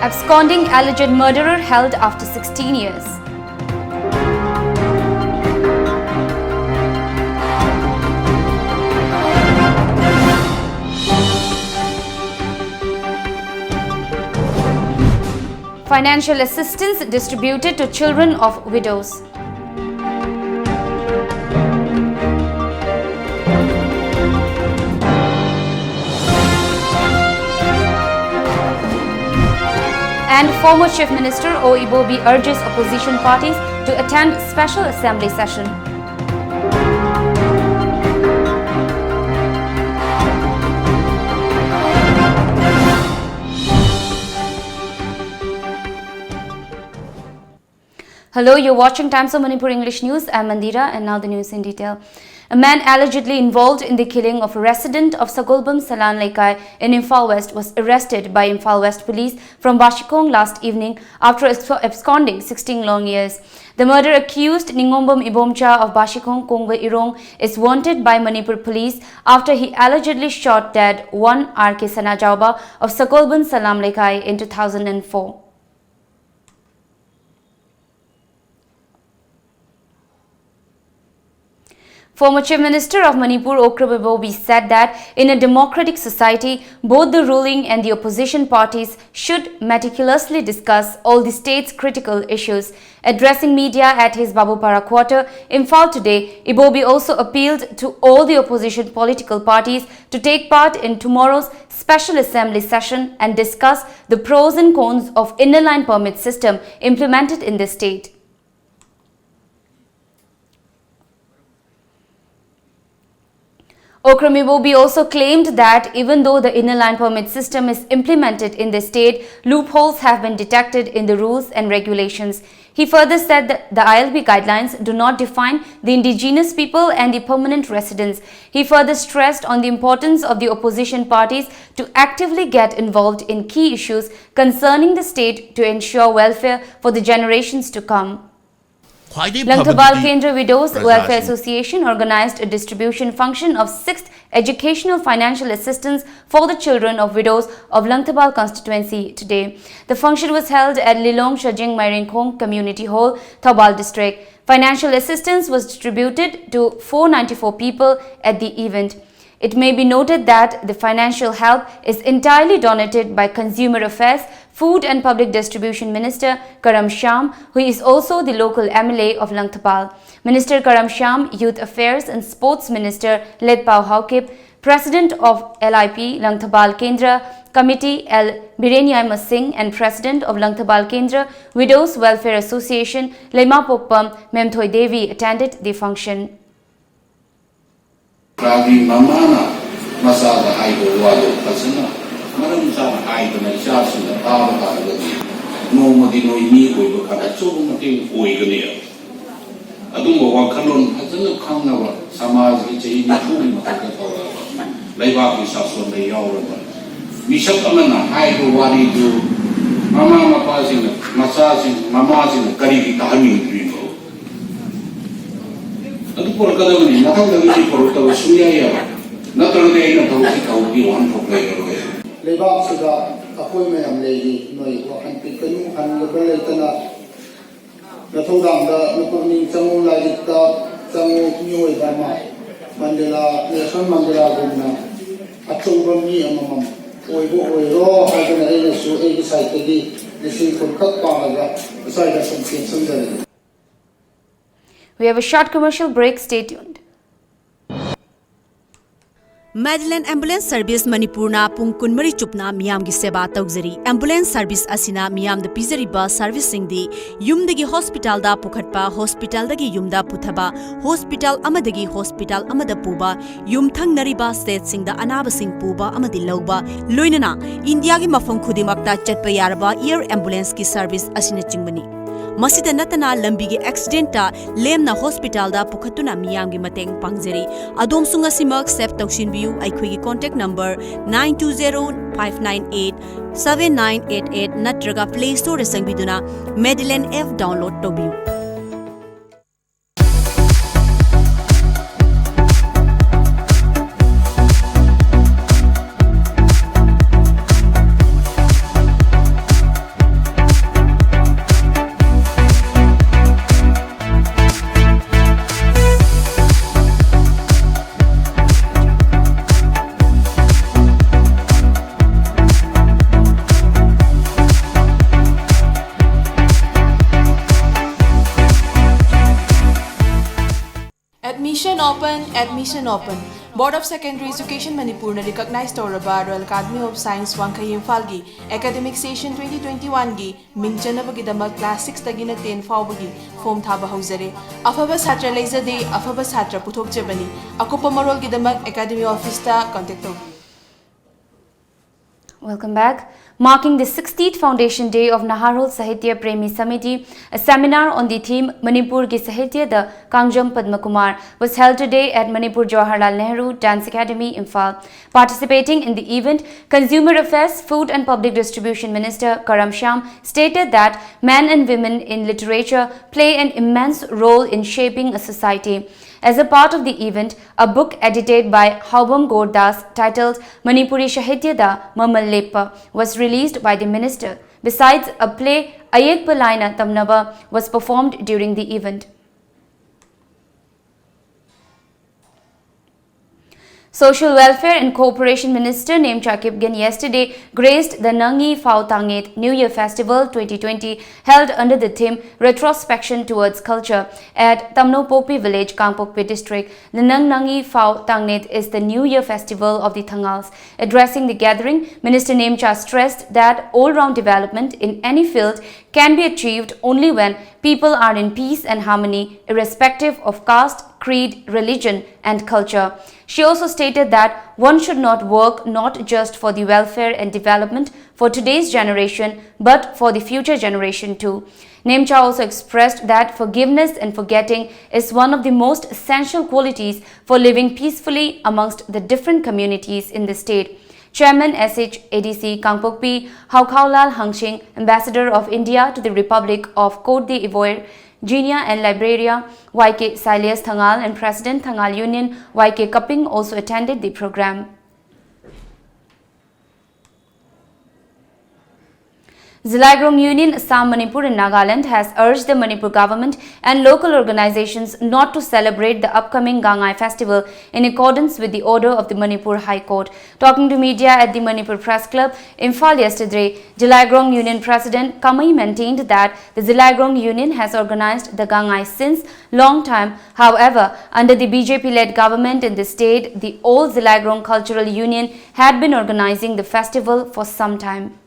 Absconding alleged murderer held after 16 years. Financial assistance distributed to children of widows. And former Chief Minister O. Ibobi urges opposition parties to attend special assembly session. Hello, you're watching Times of Manipur English News. I'm Mandira, and now the news in detail. A man allegedly involved in the killing of a resident of Sagolbam Salan Laikai in Imphal West was arrested by Imphal West police from Bashikong last evening after absconding 16 long years. The murder accused Ningombam Ibomcha of Bashikong Kongwe Irong is wanted by Manipur police after he allegedly shot dead one R.K. Sanajauba of Sagolbam Salam Laikai in 2004. Former Chief Minister of Manipur Okrab Ibobi said that in a democratic society, both the ruling and the opposition parties should meticulously discuss all the state's critical issues. Addressing media at his Babupara quarter, Imphal today, Ibobi also appealed to all the opposition political parties to take part in tomorrow's special assembly session and discuss the pros and cons of inner line permit system implemented in the state. Okrab Ibobi also claimed that even though the inner line permit system is implemented in the state, loopholes have been detected in the rules and regulations. He further said that the ILB guidelines do not define the indigenous people and the permanent residents. He further stressed on the importance of the opposition parties to actively get involved in key issues concerning the state to ensure welfare for the generations to come. Langtabal Kendra Widows Welfare Association organized a distribution function of 6th educational financial assistance for the children of widows of Langtabal constituency today. The function was held at Lilong Shajing Mairingkong Community Hall, Thabal district. Financial assistance was distributed to 494 people at the event. It may be noted that the financial help is entirely donated by Consumer Affairs, Food and Public Distribution Minister Karam Shyam, who is also the local MLA of Langtabal. Minister Karam Shyam, Youth Affairs and Sports Minister Ledpao Haukip, President of LIP Langtabal Kendra Committee L. Birenyai Singh and President of Langtabal Kendra Widows Welfare Association Lema Poppam Memthoi Devi attended the function. Ragi mamana masada haido wado kasana maram sa haido na sha sina tawa ka gadi no modi no ni ko ko kada chobu mate oi gani adum wa khalon hazana khangna wa samaj ki chei ni thu ma ka tawa laiba ki sason le yaw ra misap amana haido wari du mama mapa sing masa sing mama sing kari ki kahani ri ko adu por kada ni na thang ni por ta suya ya na tar de na thau si kau ki wan thok le ro le ba su da apoi me am le ni noi wa han pi kanu han le le ta na thau dang da na por ni changu la dik ta changu nyoi da ma mandela ne son mandela gon na achung ron ni amam oi ro ha ga na e su e ki sai te di ni sin kon khat pa ga sai da som sin sam da. We have a short commercial break. Stay tuned. Madeline Ambulance Service Manipurna pung kunmari chupna miyam gi seba tawjari. Ambulance service asina miyam da pizariba servicing di yumdagi hospital da pukhatpa, hospital dagi yumda puthaba, hospital amadagi hospital amada puba, yumthang nariba state sing da anaba sing puba amadi lawba, loinana India gi mafam khudimakta chatpa yaraba air ambulance ki service asina chingmani. Masida natana lambi gi accident ta lemna hospital da pukhatuna miyam gi mateng pangjari. Adom sunga simak save tawshin biu aikhoi gi contact number 9205987988 natraga Play Store sangbiduna Madeline F download tobiu. open, admission open. Board of Secondary Education Manipur na recognized Toraba Royal Academy of Science Wangkhay Imphal academic session 2021 gi mingchanabagi damak class 6 tagina 10 faubagi form thaba hauzare. Afaba satra leizade afaba satra puthokjabani. Akupa marol gi damak academy office ta contact taubi. Welcome back. Marking the 60th Foundation Day of Naharol Sahitya Premi Samiti, a seminar on the theme Manipur ki Sahitya the Kangjam Padma Kumar was held today at Manipur Jawaharlal Nehru Dance Academy, Imphal. Participating in the event, Consumer Affairs, Food and Public Distribution Minister Karam Shyam stated that men and women in literature play an immense role in shaping a society. As a part of the event, a book edited by Haubam Gordas titled Manipuri Sahitya da Mamal Leppa was released by the minister. Besides, a play Ayek Palaina Tamnaba was performed during the event. Social Welfare and Cooperation Minister Nemcha Kipgen yesterday graced the Nangi Phao Tanget New Year Festival 2020 held under the theme Retrospection Towards Culture at Tamnopopi Village, Kangpokpi District. The Nangi Phao Tanget is the New Year Festival of the Thangals. Addressing the gathering, Minister Nemcha stressed that all-round development in any field can be achieved only when people are in peace and harmony, irrespective of caste, creed, religion, and culture. She also stated that one should not work not just for the welfare and development for today's generation, but for the future generation too. Nemcha also expressed that forgiveness and forgetting is one of the most essential qualities for living peacefully amongst the different communities in the state. Chairman SHADC Kangpokpi Haukhaulal Hangshing, Ambassador of India to the Republic of Cote d'Ivoire, Genia and Libreria YK Silas Thangal and President Thangal Union YK Kaping also attended the program. Zilaigrong Union, Assam, Manipur and Nagaland has urged the Manipur government and local organizations not to celebrate the upcoming Gangai festival in accordance with the order of the Manipur High Court. Talking to media at the Manipur Press Club, Imphal yesterday, Zilaigrong Union President Kamai maintained that the Zilaigrong Union has organized the Gangai since long time. However, under the BJP-led government in the state, the old Zilaigrong Cultural Union had been organizing the festival for some time.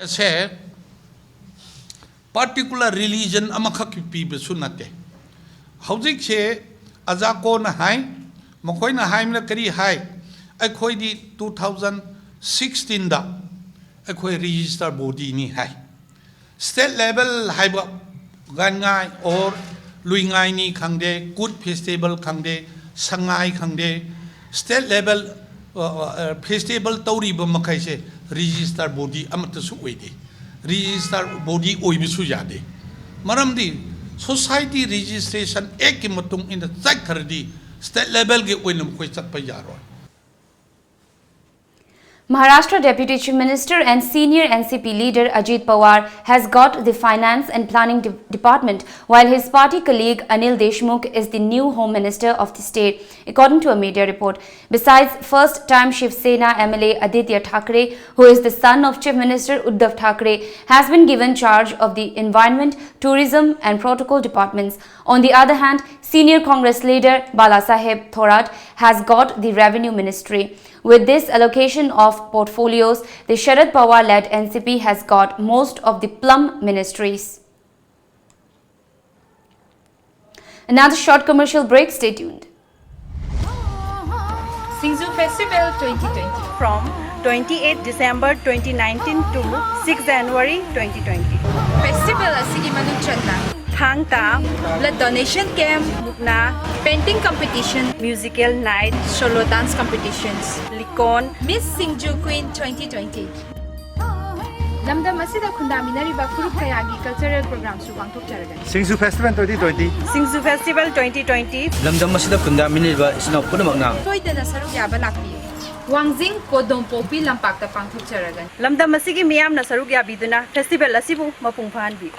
Say particular religion amakaki people sunate. Housing say Azako na high, Mokoi na high na kari high. I koi di 2016 da. I koi register body ni high. State level high gangai or luingai ni kangde, good festival kangde, sangai kangde, state level festival tauri bamakai se. Register body amatasu oide register body oibisu yade maramdi society registration ek ki matung in the thardi state level ge oinam koi chakpa yaro. Maharashtra Deputy Chief Minister and senior NCP leader Ajit Pawar has got the Finance and Planning Department, while his party colleague Anil Deshmukh is the new Home Minister of the state, according to a media report. Besides, first-time Shiv Sena MLA Aditya Thackeray, who is the son of Chief Minister Uddhav Thackeray, has been given charge of the Environment, Tourism and Protocol departments. On the other hand, senior Congress leader Balasaheb Thorat has got the Revenue Ministry. With this allocation of portfolios, the Sharad Pawar-led NCP has got most of the plum ministries. Another short commercial break, stay tuned. Singzu Festival 2020 From 28 December 2019 to 6 January 2020. Festival asigi manutranna Hangta, blood donation camp, Mukna, painting competition, musical night, solo dance competitions, Likon, Miss Singju Queen 2020. Lamdam asida khundaminariba furup kayagi cultural programs su pangthokjaragani. Singzu Festival 2020. Singzu Festival 2020. Lamdam masida khundaminariba isinaw punamakna. Soidana saruk yaba lakpiyu. Wangjing Kodongpopi lampakta pangthokjaragani. Lamdam asigi miyamna saruk yabiduna festival asibu mapung phanbi.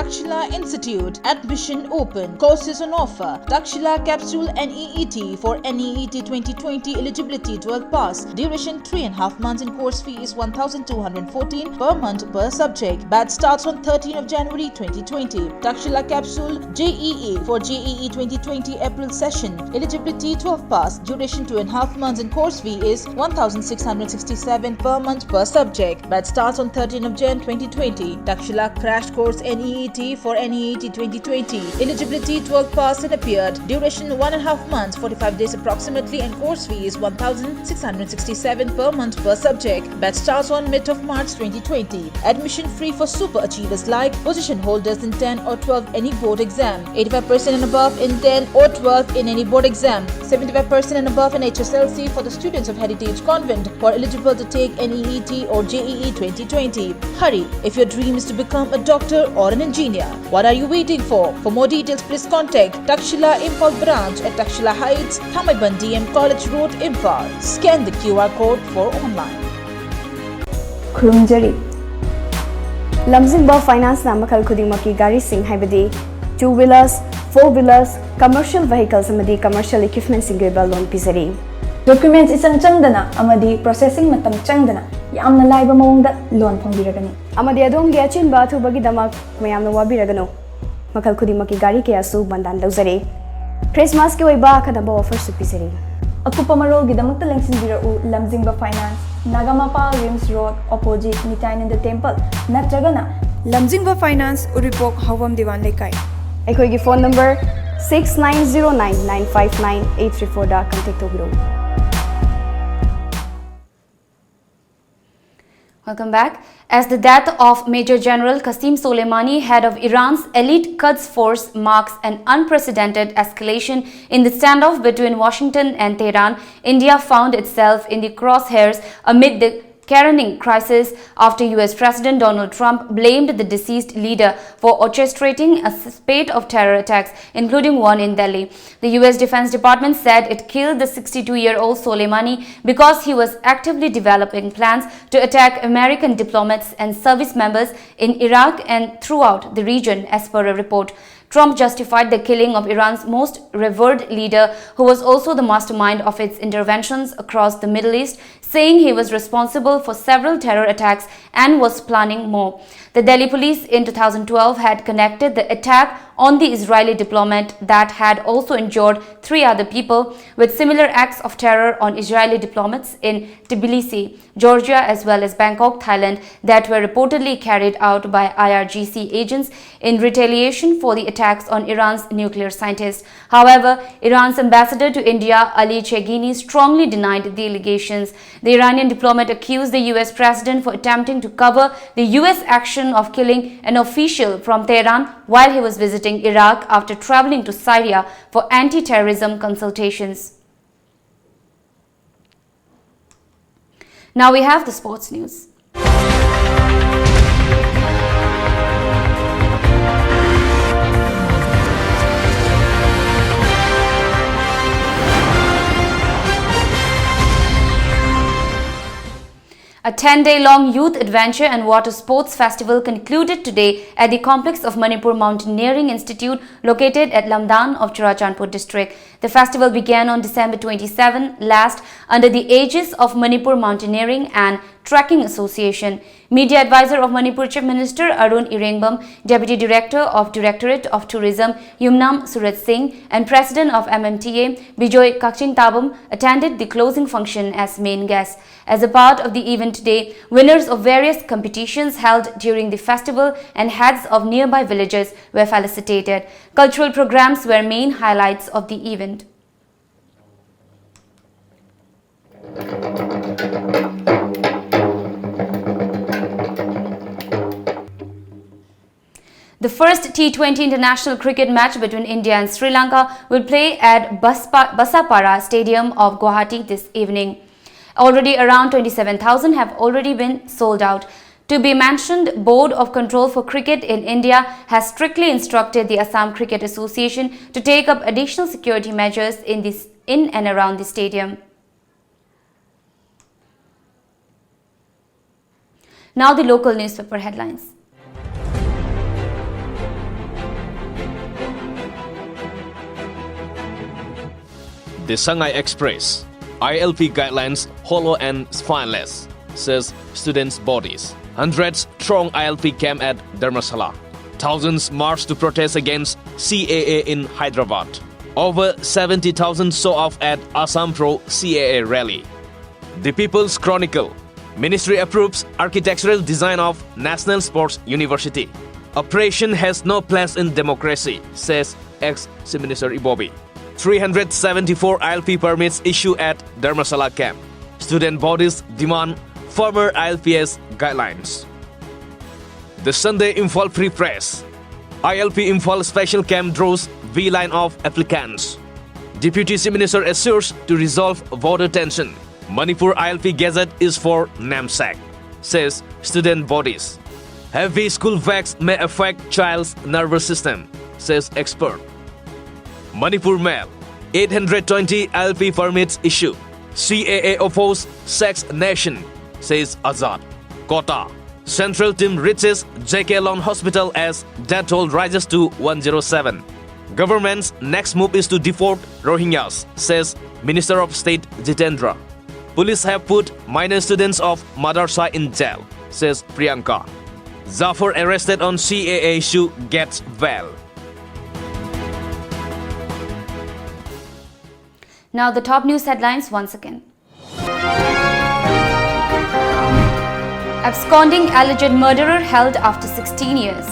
Takshila Institute. Admission open. Courses on offer. Takshila Capsule NEET for NEET 2020 eligibility 12 pass. Duration 3.5 months and course fee is 1,214 per month per subject. Batch starts on 13th of January 2020. Takshila Capsule JEE for JEE 2020 April session. Eligibility 12 pass. Duration 2.5 months and course fee is 1,667 per month per subject. Batch starts on 13th of Jan 2020. Takshila Crash Course NEET for NEET 2020. Eligibility 12 pass and appeared. Duration 1.5 months, 45 days approximately, and course fee is 1,667 per month per subject. Batch starts on mid of March 2020. Admission free for super achievers like position holders in 10 or 12 any board exam, 85% and above in 10 or 12 in any board exam, 75% and above in HSLC for the students of Heritage Convent who are eligible to take NEET or JEE 2020. Hurry if your dream is to become a doctor or an engineer. What are you waiting for? For more details, please contact Takshila Imphal branch at Takshila Heights, Thamaiban DM College Road, Imphal. Scan the QR code for online. Khurumjari Lamjingba Finance na makal khudingmaki gari sing haibadi 2-wheelers, 4-wheelers, commercial vehicles amadi commercial equipment single loan pizari. Documents isang changdana amadi processing matam changdana yamna laiba mawongda loan phongbiragani. Amadi adomgi achinba thubagi damak mayamna wabiragano. Makal khudingmaki gari kaya su bandan dauzari. Christmas ki oiba khadaba offer su pizari. Akupa marol gidamakta lengsinbirau Lamjingba Finance, Nagamapa Rims Road, opposite Nitainanda Temple, Natragana. Lamjingba Finance, Uripok, Havam Diwan Lekai. Ekoigi phone number 6909959834 da contact tobiro. Welcome back. As the death of Major General Qasim Soleimani, head of Iran's elite Quds force, marks an unprecedented escalation in the standoff between Washington and Tehran, India found itself in the crosshairs amid the careening crisis after US President Donald Trump blamed the deceased leader for orchestrating a spate of terror attacks, including one in Delhi. The US Defense Department said it killed the 62-year-old Soleimani because he was actively developing plans to attack American diplomats and service members in Iraq and throughout the region, as per a report. Trump justified the killing of Iran's most revered leader, who was also the mastermind of its interventions across the Middle East, saying he was responsible for several terror attacks and was planning more. The Delhi police in 2012 had connected the attack on the Israeli diplomat that had also injured 3 other people with similar acts of terror on Israeli diplomats in Tbilisi, Georgia, as well as Bangkok, Thailand, that were reportedly carried out by IRGC agents in retaliation for the attacks on Iran's nuclear scientists. However, Iran's ambassador to India, Ali Chegini, strongly denied the allegations. The Iranian diplomat accused the US president for attempting to cover the US action of killing an official from Tehran while he was visiting Iraq after traveling to Syria for anti-terrorism consultations. Now we have the sports news. A 10-day-long youth adventure and water sports festival concluded today at the complex of Manipur Mountaineering Institute located at Lamdan of Churachandpur district. The festival began on December 27 last under the aegis of Manipur Mountaineering and Trekking Association. Media advisor of Manipur Chief Minister Arun Irengbam, Deputy Director of Directorate of Tourism Yumnam Surat Singh and President of MMTA Bijoy Kakchingtabam attended the closing function as main guests. As a part of the event today, winners of various competitions held during the festival and heads of nearby villages were felicitated. Cultural programs were main highlights of the event. The first T20 international cricket match between India and Sri Lanka will play at Basapara Stadium of Guwahati this evening. Already around 27,000 have already been sold out. To be mentioned, Board of Control for Cricket in India has strictly instructed the Assam Cricket Association to take up additional security measures in and around the stadium. Now the local newspaper headlines. The Shanghai Express, ILP guidelines hollow and spineless, says students' bodies. Hundreds strong ILP camp at Dharmasala. Thousands march to protest against CAA in Hyderabad. Over 70,000 show off at Assam Pro CAA rally. The People's Chronicle. Ministry approves architectural design of National Sports University. Operation has no place in democracy, says ex-Chief Minister Ibobi. 374 ILP permits issued at Dharmasala camp. Student bodies demand former ILPS guidelines. The Sunday Imphal Free Press. ILP Imphal Special Camp draws V-line of applicants. Deputy Chief Minister assures to resolve voter tension. Manipur ILP Gazette is for namesake, says student bodies. Heavy school bags may affect child's nervous system, says expert. Manipur Mail. 820 ILP permits issued. CAA opposed sex nation, says Azad. Kota. Central team reaches JK Lone Hospital as death toll rises to 107. Government's next move is to deport Rohingyas, says Minister of State Jitendra. Police have put minor students of Madarsa in jail, says Priyanka. Zafar arrested on CAA issue gets bail. Now the top news headlines once again. Absconding alleged murderer held after 16 years.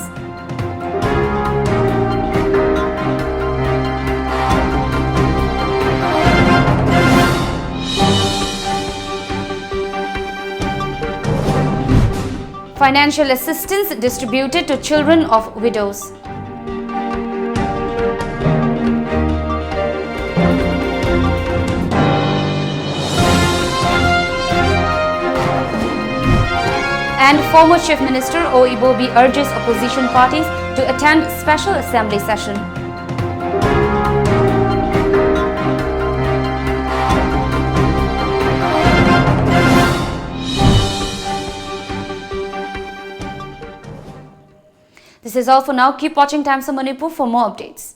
Financial assistance distributed to children of widows. And former Chief Minister O. Ibobi urges opposition parties to attend special assembly session. This is all for now. Keep watching Times of Manipur for more updates.